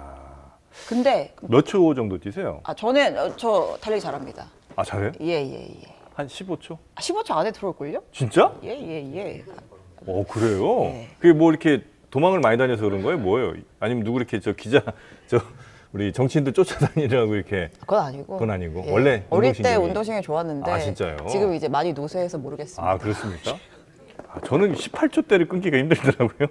근데
몇 초 정도 뛰세요?
저는 저 달리기 잘합니다.
아, 잘해요?
예.
한 15초?
15초 안에 들어올걸요?
진짜?
예.
그래요?
네.
그게 뭐 이렇게 도망을 많이 다녀서 그런 거예요? 뭐예요? 아니면 누구 이렇게 우리 정치인들 쫓아다니라고 이렇게.
그건 아니고.
그건 아니고. 원래
어릴 때
운동신경이-
운동신경이 좋았는데
아, 진짜요?
지금 이제 많이 노쇠해서 모르겠습니다.
그렇습니까? 저는 18초 때를 끊기가 힘들더라고요.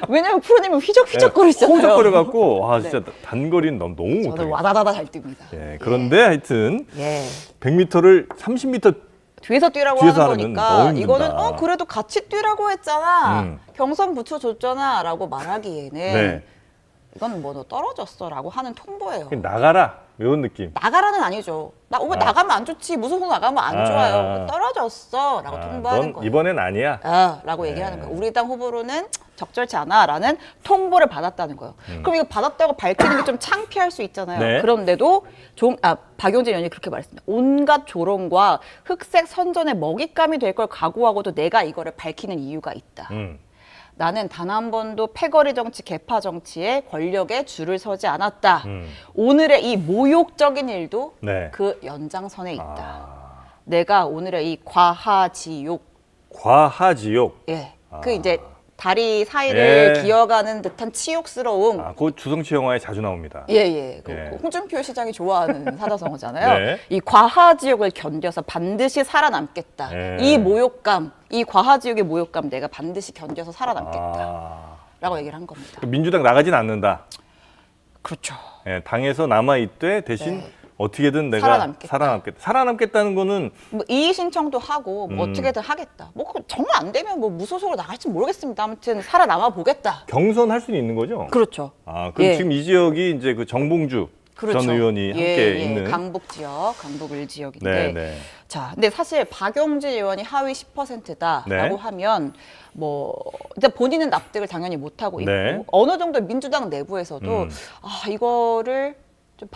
왜냐면 프로님은 휘적휘적거리시잖아요.
호적거려갖고, 와, 진짜 단거리는 너무
저는
못해요.
와다다다 잘 뜁니다.
예, 그런데 하여튼
예.
100m를 30m
뒤에서 뛰라고
뒤에서
하는
하면
거니까
너무 힘든다.
이거는 그래도 같이 뛰라고 했잖아.
음.
경선 붙여줬잖아 라고 말하기에는
네.
이건 뭐 너 떨어졌어 라고 하는 통보예요.
나가라 이런 느낌.
나가라는 아니죠. 나가면 안 좋지. 무소속 나가면 안 좋아요. 떨어졌어 라고 통보하는
넌
거예요.
이번엔 아니야.
라고
네.
얘기하는 거예요. 우리 당 후보로는 적절치 않아라는 통보를 받았다는 거예요. 그럼 이거 받았다고 밝히는 게 좀 창피할 수 있잖아요.
네.
그런데도 박용진 의원이 그렇게 말했습니다. 온갖 조롱과 흑색 선전의 먹잇감이 될 걸 각오하고도 내가 이거를 밝히는 이유가 있다. 나는 단 한 번도 패거리 정치, 개파 정치에 권력에 줄을 서지 않았다. 오늘의 이 모욕적인 일도
네.
그 연장선에 있다. 내가 오늘의 이 과하지욕,
과하지욕.
예, 그 이제 다리 사이를
예.
기어가는 듯한 치욕스러움.
그 주성치 영화에 자주 나옵니다.
예.
예.
홍준표 시장이 좋아하는 사자성어잖아요.
네.
이 과하지욕을 견뎌서 반드시 살아남겠다.
예.
이 모욕감, 이 과하지욕의 모욕감 내가 반드시 견뎌서 살아남겠다. 라고 얘기를 한 겁니다.
민주당 나가진 않는다.
그렇죠.
예, 당에서 남아 있되 대신
네.
어떻게든 내가
살아남겠다.
살아남겠다는 거는
뭐 이의 신청도 하고 뭐 어떻게든 하겠다. 뭐 정말 안 되면 뭐 무소속으로 나갈지 모르겠습니다. 아무튼 살아남아 보겠다.
경선할 수는 있는 거죠.
그렇죠.
그럼
예.
지금 이 지역이 이제 그 정봉주
그렇죠.
전 의원이 함께 있는.
강북 지역, 강북 1지역인데.
네.
자, 근데 사실 박용진 의원이 하위 10%다라고
네.
하면 뭐 일단 본인은 납득을 당연히 못 하고 있고
네.
어느 정도 민주당 내부에서도 이거를 좀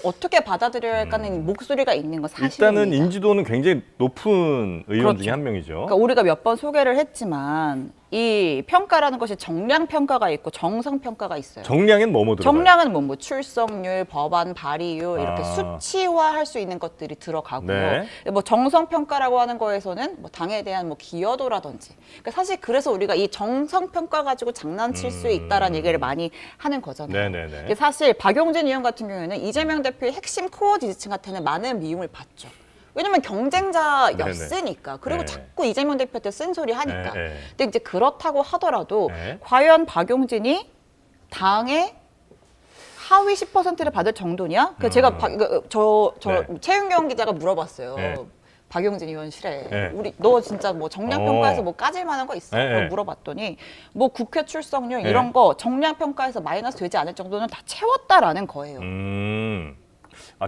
어떻게 받아들여야 할까는 목소리가 있는 건 사실입니다.
일단은 인지도는 굉장히 높은 의원
그렇죠.
중에 한 명이죠.
그러니까 우리가 몇 번 소개를 했지만 이 평가라는 것이 정량 평가가 있고 정성 평가가 있어요.
정량엔 뭐뭐 들어가요?
정량은 뭐 출석률, 법안 발의율 이렇게 수치화할 수 있는 것들이 들어가고요.
네.
뭐 정성 평가라고 하는 거에서는 뭐 당에 대한 뭐 기여도라든지. 그러니까 사실 그래서 우리가 이 정성 평가 가지고 장난칠 수 있다라는 얘기를 많이 하는 거잖아요.
네네네.
근데 사실 박용진 의원 같은 경우에는 이재명 대표의 핵심 코어 지지층한테는 많은 미움을 받죠. 왜냐면 경쟁자였으니까. 그리고
네.
자꾸 이재명 대표한테 쓴소리 하니까.
네.
근데 이제 그렇다고 하더라도
네.
과연 박용진이 당의 하위 10%를 받을 정도냐? 그 제가
네.
최윤경 기자가 물어봤어요.
네.
박용진 의원실에
네.
너 진짜 뭐 정량 평가에서 뭐 까질 만한 거 있어?
네.
라고 물어봤더니 뭐 국회 출석률
네.
이런 거 정량 평가에서 마이너스 되지 않을 정도는 다 채웠다라는 거예요.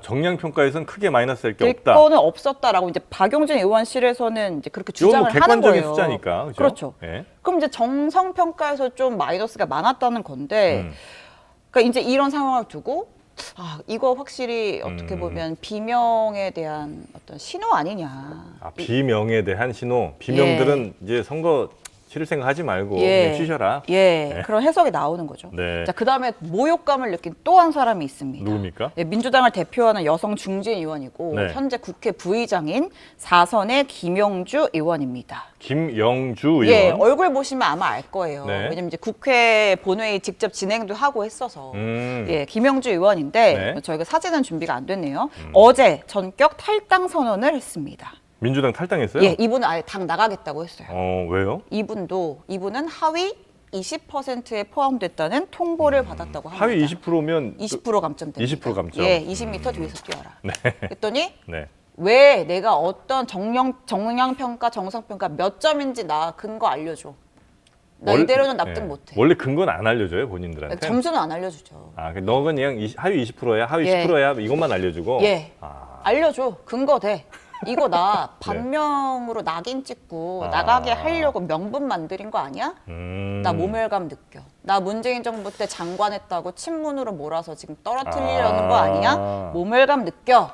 정량 평가에서는 크게 마이너스 될 게
될
없다.
거는 없었다라고 이제 박용진 의원실에서는 이제 그렇게
이건
주장을
뭐
하는
객관적인
거예요.
숫자니까. 그죠?
그렇죠.
예.
그럼 이제 정성 평가에서 좀 마이너스가 많았다는 건데, 그러니까 이제 이런 상황을 두고 이거 확실히 어떻게 보면 비명에 대한 어떤 신호 아니냐.
비명에 대한 신호. 비명들은 이제 선거 치를 생각 하지 말고
예.
그냥 쉬셔라.
예, 그런 해석이 나오는 거죠.
네.
자, 그다음에 모욕감을 느낀 또 한 사람이 있습니다.
누굽니까?
예, 민주당을 대표하는 여성 중진 의원이고
네.
현재 국회 부의장인 4선의 김영주 의원입니다.
김영주 의원.
예, 얼굴 보시면 아마 알 거예요.
네.
왜냐면 이제 국회 본회의 직접 진행도 하고 했어서.
음.
예, 김영주 의원인데
네.
저희가 사진은 준비가 안 됐네요. 어제 전격 탈당 선언을 했습니다.
민주당 탈당했어요?
예, 이분은 아예 당 나가겠다고 했어요.
왜요?
이분은 하위 20%에 포함됐다는 통보를 받았다고 합니다.
하위 20%면
20% 감점됩니다.
20% 감점.
예, 20m 뒤에서 뛰어라.
네.
그랬더니
네.
왜 내가 어떤 정량평가, 정상평가 몇 점인지 나 근거 알려줘. 나 이대로는 납득
예.
못해.
원래 근거는 안 알려줘요, 본인들한테.
점수는 안 알려주죠.
너는 그냥 하위 20%야, 하위
예.
10%야 이것만 알려주고.
예.
아,
알려줘. 근거 돼. 이거 나 반명으로 낙인 찍고
아.
나가게 하려고 명분 만들인 거 아니야? 나 모멸감 느껴. 나 문재인 정부 때 장관했다고 친문으로 몰아서 지금 떨어뜨리려는 거 아니야? 모멸감 느껴.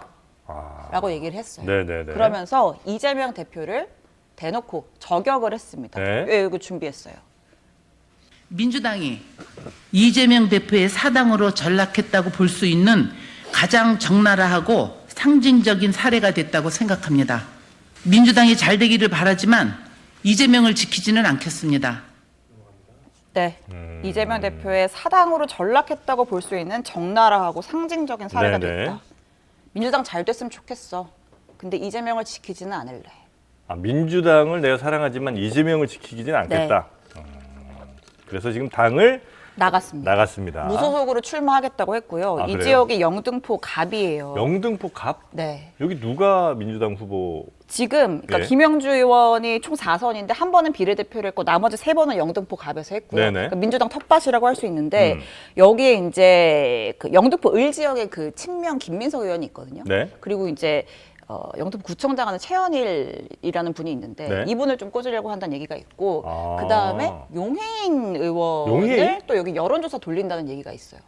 라고 얘기를 했어요.
네네네.
그러면서 이재명 대표를 대놓고 저격을 했습니다.
네.
예, 이거 준비했어요.
민주당이 이재명 대표의 사당으로 전락했다고 볼 수 있는 가장 적나라하고 상징적인 사례가 됐다고 생각합니다. 민주당이 잘 되기를 바라지만 이재명을 지키지는 않겠습니다.
네, 이재명 대표의 사당으로 전락했다고 볼 수 있는 적나라하고 상징적인 사례가
네네.
됐다. 민주당 잘 됐으면 좋겠어. 근데 이재명을 지키지는 않을래.
민주당을 내가 사랑하지만 이재명을 지키지는 않겠다.
네.
그래서 지금 당을
나갔습니다.
나갔습니다.
무소속으로 출마하겠다고 했고요.
아,
이
그래요?
지역이 영등포 갑이에요.
영등포 갑?
네.
여기 누가 민주당 후보?
지금 그러니까
예.
김영주 의원이 총 4선인데 한 번은 비례대표를 했고 나머지 3번은 영등포 갑에서 했고요.
네네.
그러니까 민주당 텃밭이라고 할 수 있는데 여기에 이제 그 영등포 을 지역에 그 친명 김민석 의원이 있거든요.
네.
그리고 이제 영등포 구청장 하는 최현일이라는 분이 있는데
네.
이분을 좀 꽂으려고 한다는 얘기가 있고
아.
그 다음에 용해인 의원을
용해인?
또 여기 여론조사 돌린다는 얘기가 있어요.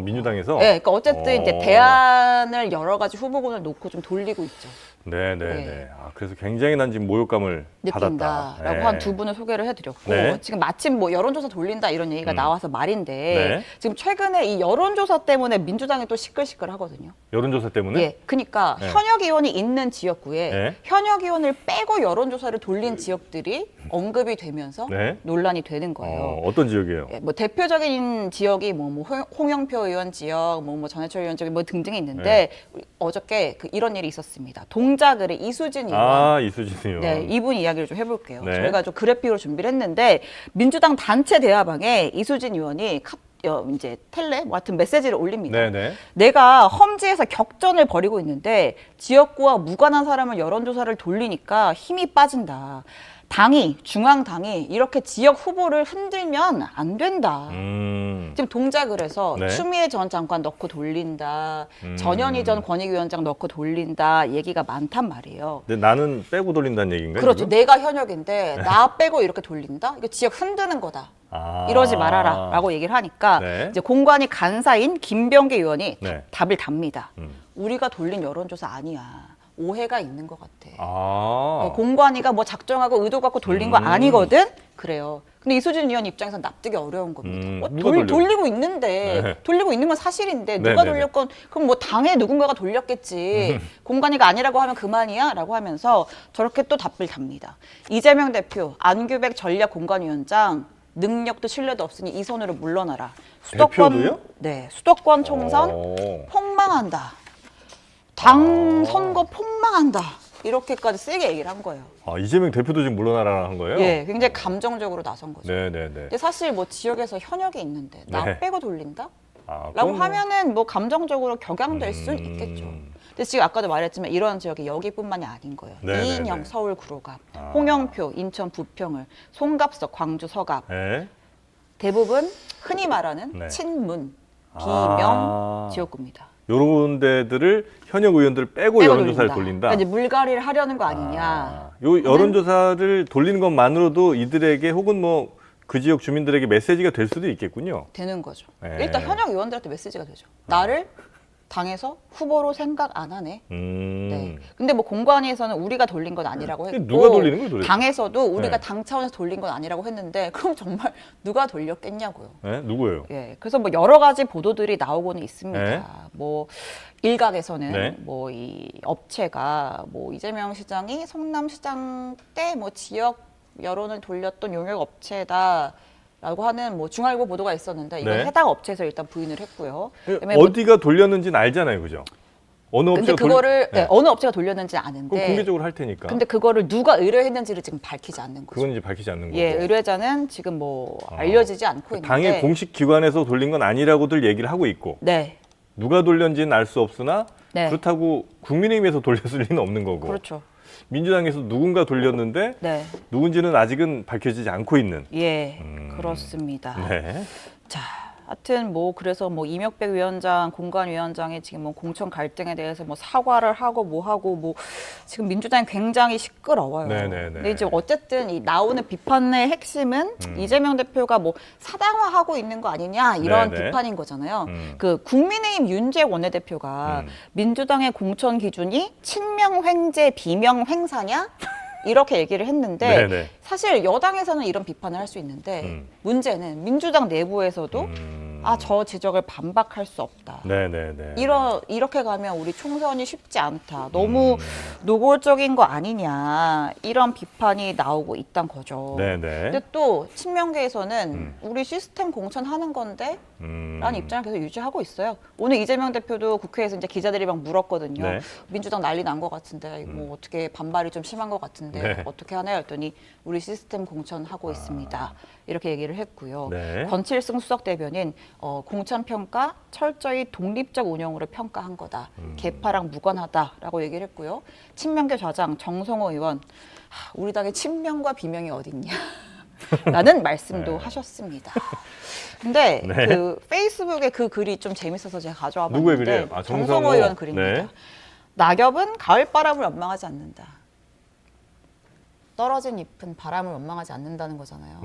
민주당에서?
네, 그러니까 어쨌든 이제 대안을 여러 가지 후보군을 놓고 좀 돌리고 있죠.
네네네.
네.
그래서 굉장히 난 지금 모욕감을 받았다.
느낀다라고
네.
한 두 분을 소개를 해드렸고
네.
지금 마침 뭐 여론조사 돌린다 이런 얘기가 나와서 말인데
네.
지금 최근에 이 여론조사 때문에 민주당이 또 시끌시끌하거든요.
여론조사 때문에?
예, 그러니까
네.
현역 의원이 있는 지역구에
네.
현역 의원을 빼고 여론조사를 돌린 지역들이 언급이 되면서
네.
논란이 되는 거예요.
어떤 지역이에요?
예, 뭐 대표적인 지역이 뭐 홍영표 의원 지역, 뭐 전해철 의원 지역 뭐 등등이 있는데 어저께 이런 일이 있었습니다. 동작을의 이수진 의원.
이수진 의원.
네, 이분 이야기를 좀 해볼게요.
네.
저희가 좀 그래픽으로 준비를 했는데 민주당 단체 대화방에 이수진 의원이 이제 텔레 뭐 같은 메시지를 올립니다.
네네.
내가 험지에서 격전을 벌이고 있는데 지역구와 무관한 사람을 여론조사를 돌리니까 힘이 빠진다. 중앙당이 이렇게 지역 후보를 흔들면 안 된다. 지금 동작을 해서
네.
추미애 전 장관 넣고 돌린다. 전현희 전 권익위원장 넣고 돌린다. 얘기가 많단 말이에요.
근데 나는 빼고 돌린다는 얘기인가요?
그렇죠.
지금?
내가 현역인데 나 빼고 이렇게 돌린다? 이거 지역 흔드는 거다. 이러지 말아라 라고 얘기를 하니까
네.
이제 공관위 간사인 김병기 의원이
네.
답을 답니다. 우리가 돌린 여론조사 아니야. 오해가 있는 것 같아. 공관위가 뭐 작정하고 의도 갖고 돌린 거 아니거든? 그래요. 근데 이수진 의원 입장에서 납득이 어려운 겁니다.
누가 돌려?
돌리고 있는데
네.
돌리고 있는 건 사실인데
네,
누가
네, 네.
돌렸건 그럼 뭐 당에 누군가가 돌렸겠지. 공관위가 아니라고 하면 그만이야? 라고 하면서 저렇게 또 답을 답니다. 이재명 대표, 안규백 전략공관위원장 능력도 신뢰도 없으니 이 손으로 물러나라.
대표도요?
네, 수도권 총선 폭망한다. 당 선거 폭망한다. 이렇게까지 세게 얘기를 한 거예요.
이재명 대표도 지금 물러나라 한 거예요?
예, 굉장히 감정적으로 나선 거죠.
네네네.
근데 사실 뭐 지역에서 현역이 있는데 나
네.
빼고 돌린다? 라고
그건 뭐-
하면은 뭐 감정적으로 격양될 수는 있겠죠. 근데 지금 아까도 말했지만 이런 지역이 여기뿐만이 아닌 거예요.
네네네.
이인영 서울 구로갑, 홍영표 인천 부평을, 송갑석 광주 서갑
네.
대부분 흔히 말하는
네.
친문 비명
아.
지역구입니다.
요런 데들을 현역 의원들 빼고 여론조사를 돌린다.
그러니까 이제 물갈이를 하려는 거 아니냐.
요 여론조사를 돌리는 것만으로도 이들에게 혹은 뭐 그 지역 주민들에게 메시지가 될 수도 있겠군요.
되는 거죠.
네.
일단 현역 의원들한테 메시지가 되죠. 나를 당에서 후보로 생각 안 하네. 네.
음.
근데 뭐 공관위에서는 우리가 돌린 건 아니라고 했고,
누가 돌리는 거예요, 도대체?
당에서도 우리가
네.
당 차원에서 돌린 건 아니라고 했는데, 그럼 정말 누가 돌렸겠냐고요.
네? 누구예요?
예, 그래서 뭐 여러 가지 보도들이 나오고는 있습니다.
네.
뭐 일각에서는
네.
뭐 이 업체가 뭐 이재명 시장이 성남시장 때 뭐 지역 여론을 돌렸던 용역 업체다. 라고 하는 뭐 중알고 보도가 있었는데 이건
네.
해당 업체에서 일단 부인을 했고요. 그다음에 뭐
어디가 돌렸는지는 알잖아요, 그죠? 어느
근데
업체가
그거를
네.
네, 어느 업체가 돌렸는지
그건
아는데
공개적으로 할 테니까.
근데 그거를 누가 의뢰했는지를 지금 밝히지 않는 거죠.
그건 이제 밝히지 않는 거고.
예, 의뢰자는 지금 뭐 알려지지 않고 있는데
당의 공식 기관에서 돌린 건 아니라고들 얘기를 하고 있고
네.
누가 돌렸는지는 알 수 없으나
네.
그렇다고 국민의힘에서 돌렸을 리는 없는 거고
그렇죠.
민주당에서 누군가 돌렸는데
네.
누군지는 아직은 밝혀지지 않고 있는.
예. 그렇습니다.
네.
자, 하여튼 뭐 그래서 뭐 이명백 위원장, 공관위원장이 지금 뭐 공천 갈등에 대해서 뭐 사과를 하고 뭐 하고 뭐 지금 민주당이 굉장히 시끄러워요.
네네네.
근데 이제 어쨌든 이 나오는 비판의 핵심은 이재명 대표가 뭐 사당화하고 있는 거 아니냐 이런
네네.
비판인 거잖아요.
음.
그 국민의힘 윤재욱 원내대표가 민주당의 공천 기준이 친명 횡재 비명 횡사냐? 이렇게 얘기를 했는데
네네.
사실 여당에서는 이런 비판을 할 수 있는데 문제는 민주당 내부에서도 저 지적을 반박할 수 없다.
네네네.
이렇게 가면 우리 총선이 쉽지 않다. 너무 노골적인 거 아니냐. 이런 비판이 나오고 있단 거죠.
네네.
근데 또 친명계에서는 우리 시스템 공천하는 건데 라는 입장을 계속 유지하고 있어요. 오늘 이재명 대표도 국회에서 이제 기자들이 막 물었거든요.
네.
민주당 난리 난 것 같은데 뭐 어떻게 반발이 좀 심한 것 같은데
네.
어떻게 하나요? 했더니 우리 시스템 공천하고 있습니다. 이렇게 얘기를 했고요.
네.
권칠승 수석 대변인 공천 평가 철저히 독립적 운영으로 평가한 거다. 개파랑 무관하다라고 얘기를 했고요. 친명계 좌장 정성호 의원 우리 당의 친명과 비명이 어딨냐. 라는 말씀도 하셨습니다. 근데
네.
그 페이스북에 그 글이 좀 재밌어서 제가 가져와 봤는데
누구의 글이에요? 아, 정성호.
의원 글입니다.
네.
낙엽은 가을바람을 원망하지 않는다. 떨어진 잎은 바람을 원망하지 않는다는 거잖아요.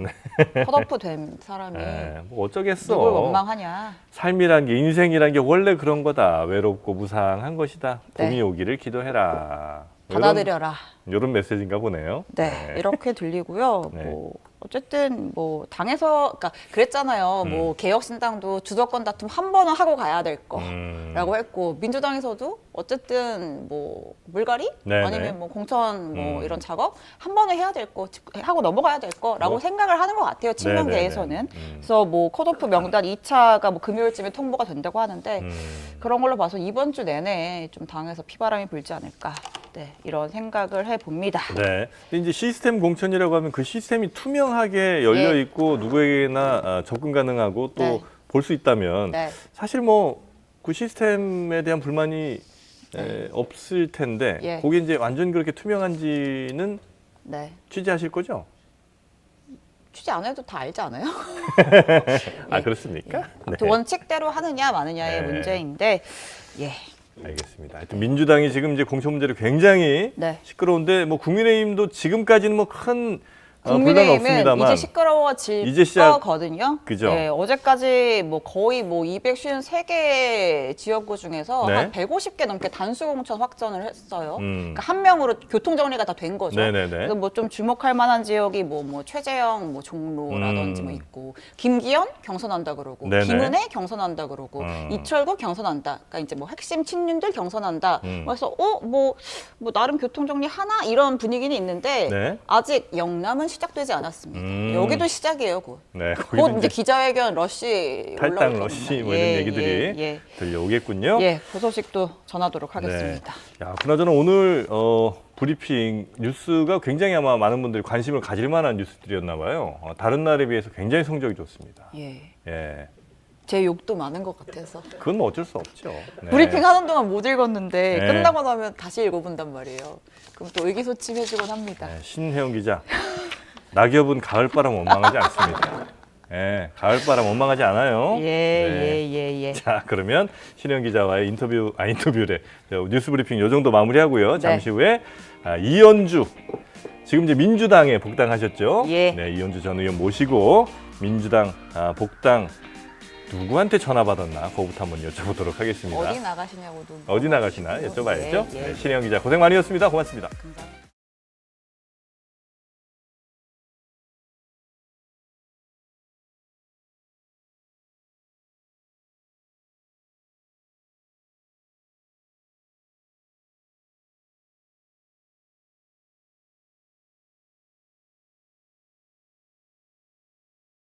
컷오프 된 사람이
네, 뭐 어쩌겠어.
누굴 원망하냐.
삶이란 게 인생이란 게 원래 그런 거다. 외롭고 무상한 것이다. 봄이
네.
오기를 기도해라.
받아들여라.
이런 메시지인가 보네요.
네, 이렇게 들리고요.
네.
뭐 어쨌든 뭐 당에서 그러니까 그랬잖아요. 뭐 개혁신당도 주도권 다툼 한 번은 하고 가야 될 거라고 했고 민주당에서도 어쨌든 뭐 물갈이
네네.
아니면 뭐 공천 뭐 이런 작업 한 번은 해야 될 거 하고 넘어가야 될 거라고
뭐.
생각을 하는 것 같아요. 친명계에서는.
네네네.
그래서 뭐 컷오프 명단 2차가 뭐 금요일쯤에 통보가 된다고 하는데 그런 걸로 봐서 이번 주 내내 좀 당에서 피바람이 불지 않을까. 네, 이런 생각을 해봅니다.
네. 근데 이제 시스템 공천이라고 하면 그 시스템이 투명하게 열려
네.
있고 누구에게나 접근 가능하고 또
네.
볼 수 있다면
네.
사실 뭐 그 시스템에 대한 불만이 없을 텐데
예.
그게 이제 완전 그렇게 투명한지는
네.
취재하실 거죠?
취재 안 해도 다 알지 않아요?
아 그렇습니까?
또 원칙대로 하느냐 마느냐의
네.
문제인데 예.
알겠습니다. 하여튼 민주당이 지금 이제 공천 문제로 굉장히
네.
시끄러운데 뭐 국민의힘도 지금까지는 뭐 큰 불만은
국민의힘은
없습니다만
이제 시끄러워질
이제 시작-
거거든요.
그죠?
네, 어제까지 뭐 거의 뭐 253개 지역구 중에서
네.
한 150개 넘게 단수 공천 확정을 했어요.
음.
그러니까 한 명으로 교통 정리가 다 된 거죠.
네네네.
그래서 뭐 좀 주목할 만한 지역이 뭐 최재형 뭐 종로라든지 뭐 있고 김기현 경선한다 그러고
네네.
김은혜 경선한다 그러고 이철구 경선한다. 그러니까 이제 뭐 핵심 친윤들 경선한다. 그래서 뭐 나름 교통 정리 하나 이런 분위기는 있는데
네.
아직 영남은 시작되지 않았습니다. 여기도 시작이에요, 곧.
네,
곧
거기도
이제 기자회견 러시
탈당
올라올
러시
겁니다.
뭐 이런
예,
얘기들이
예,
들려오겠군요.
예, 그 소식도 전하도록 하겠습니다.
네. 야, 그나저나 오늘 브리핑 뉴스가 굉장히 아마 많은 분들이 관심을 가질 만한 뉴스들이었나 봐요. 다른 날에 비해서 굉장히 성적이 좋습니다.
예,
예,
제 욕도 많은 것 같아서
그건 뭐 어쩔 수 없죠. 네.
브리핑 하는 동안 못 읽었는데
네.
끝나고 나면 다시 읽어본단 말이에요. 그럼 또 의기소침해지곤 합니다.
네, 신혜영 기자, 낙엽은 가을바람 원망하지 않습니다. 예, 가을바람 원망하지 않아요.
예.
자, 그러면 신혜영 기자와의 인터뷰래. 뉴스 브리핑 요 정도 마무리하고요. 잠시 후에 이현주, 지금 이제 민주당에 복당하셨죠?
예.
네, 이현주 전 의원 모시고 민주당 복당 누구한테 전화 받았나 그거부터 한번 여쭤보도록 하겠습니다.
어디 나가시냐고도.
어디 나가시나 여쭤봐야죠.
예, 예.
네, 신혜영 기자 고생 많으셨습니다. 고맙습니다.
감사합니다.